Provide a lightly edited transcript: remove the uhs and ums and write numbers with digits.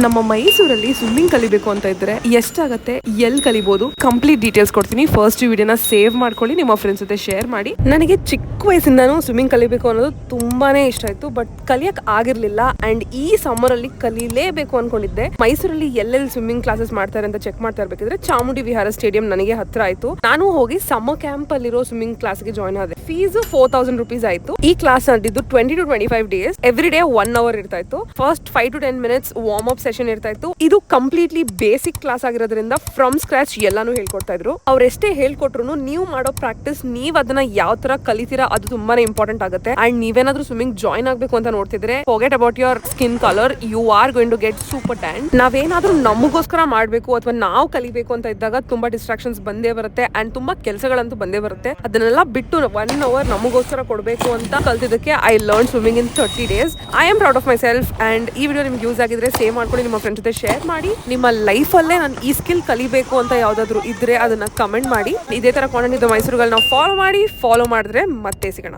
ನಮ್ಮ ಮೈಸೂರಲ್ಲಿ ಸ್ವಿಮ್ಮಿಂಗ್ ಕಲಿಬೇಕು ಅಂತ ಇದ್ರೆ ಎಷ್ಟಾಗತ್ತೆ, ಎಲ್ಲಿ ಕಲಿಬಹುದು, ಕಂಪ್ಲೀಟ್ ಡೀಟೇಲ್ಸ್ ಕೊಡ್ತೀನಿ. ಫಸ್ಟ್ ಈ ವಿಡಿಯೋನ ಸೇವ್ ಮಾಡ್ಕೊಳ್ಳಿ, ನಿಮ್ಮ ಫ್ರೆಂಡ್ಸ್ ಜೊತೆ ಶೇರ್ ಮಾಡಿ. ನನಗೆ ಚಿಕ್ಕ ವಯಸ್ಸಿಂದಾನು ಸ್ವಿಮ್ಮಿಂಗ್ ಕಲಿಬೇಕು ಅನ್ನೋದು ತುಂಬಾನೇ ಇಷ್ಟ ಆಯ್ತು, ಬಟ್ ಕಲಿಯಕ್ ಆಗಿರ್ಲಿಲ್ಲ. ಅಂಡ್ ಈ ಸಮ್ಮರ್ ಅಲ್ಲಿ ಕಲಿಲೇಬೇಕು ಅನ್ಕೊಂಡಿದ್ದೆ. ಮೈಸೂರಲ್ಲಿ ಎಲ್ಲೆಲ್ಲಿ ಸ್ವಿಮ್ಮಿಂಗ್ ಕ್ಲಾಸಸ್ ಮಾಡ್ತಾರೆ ಅಂತ ಚೆಕ್ ಮಾಡ್ತಾ ಇರ್ಬೇಕಿದ್ರೆ ಚಾಮುಂಡಿ ವಿಹಾರ ಸ್ಟೇಡಿಯಂ ನನಗೆ ಹತ್ರ ಆಯ್ತು. ನಾನು ಹೋಗಿ ಸಮ್ಮರ್ ಕ್ಯಾಂಪ್ ಅಲ್ಲಿರೋ ಸ್ವಿಮ್ಮಿಂಗ್ ಕ್ಲಾಸ್ಗೆ ಜಾಯ್ನ್ ಆದೆ. ಫೀಸ್ 4000 rupees ಆಯ್ತು. ಈ ಕ್ಲಾಸ್ ನಡೆದಿದ್ದು 20 to 25 days. Every day 1 hour ಇರ್ತಾ ಇತ್ತು. First 5 to 10 minutes warm up session ಇರ್ತಾ ಇತ್ತು. ಇದು ಕಂಪ್ಲೀಟ್ಲಿ ಬೇಸಿಕ್ ಕ್ಲಾಸ್ ಆಗಿರೋದ್ರಿಂದ ಫ್ರಮ್ ಸ್ಕ್ರಾಚ್ ಎಲ್ಲಾನು ಹೇಳ್ಕೊಡ್ತಾ ಇದ್ರು. ಅವ್ರು ಎಷ್ಟೇ ಹೇಳ್ಕೊಟ್ರು ನೀವು ಮಾಡೋ ಪ್ರಾಕ್ಟೀಸ್, ನೀವ್ ಅದನ್ನ ಯಾವ ತರ ಕಲಿತೀರಾ ಅದು ತುಂಬಾನೇ ಇಂಪಾರ್ಟೆಂಟ್ ಆಗುತ್ತೆ. ಅಂಡ್ ನೀವೇನಾದ್ರೂ ಸ್ವಿಮ್ಮಿಂಗ್ ಜಾಯ್ನ್ ಆಗ್ಬೇಕು ಅಂತ ನೋಡ್ತಿದ್ರೆ forget about your skin colour, you are going to get super tan. ನಾವೇನಾದ್ರೂ ನಮಗೋಸ್ಕರ ಮಾಡ್ಬೇಕು ಅಥವಾ ನಾವು ಕಲಿಬೇಕು ಅಂತ ಇದ್ದಾಗ ತುಂಬಾ ಡಿಸ್ಟ್ರಾಕ್ಷನ್ಸ್ ಬಂದೇ ಬರುತ್ತೆ ಅಂಡ್ ತುಂಬಾ ಕೆಲಸಗಳಂತೂ ಬಂದೇ ಬರುತ್ತೆ. ಅದನ್ನೆಲ್ಲ ಬಿಟ್ಟು 1 hour ನಮಗೋಸ್ಕರ ಕೊಡಬೇಕು ಅಂತ ಕಲ್ತಿದ್ದಕ್ಕೆ I learn swimming in 30 days. I am proud of my self. And ಈ ವಿಡಿಯೋ ನಿಮ್ಗೆ ಯೂಸ್ ಆಗಿದ್ರೆ ಸೇವ್ ಮಾಡ್ಕೊಂಡು ನಿಮ್ಮ ಫ್ರೆಂಡ್ಸ್ ಜೊತೆ ಶೇರ್ ಮಾಡಿ. ನಿಮ್ಮ ಲೈಫ್ ಅಲ್ಲೇ ನಾನು ಈ ಸ್ಕಿಲ್ ಕಲಿಬೇಕು ಅಂತ ಯಾವ್ದಾದ್ರು ಇದ್ರೆ ಅದನ್ನ ಕಮೆಂಟ್ ಮಾಡಿ. ಇದೇ ತರ ಕಾಂಟೆಂಟ್ ಇದ್ದು ಮೈಸೂರುಗಳನ್ನ ಫಾಲೋ ಮಾಡಿದ್ರೆ ಮತ್ತೆ ಸಿಗೋಣ.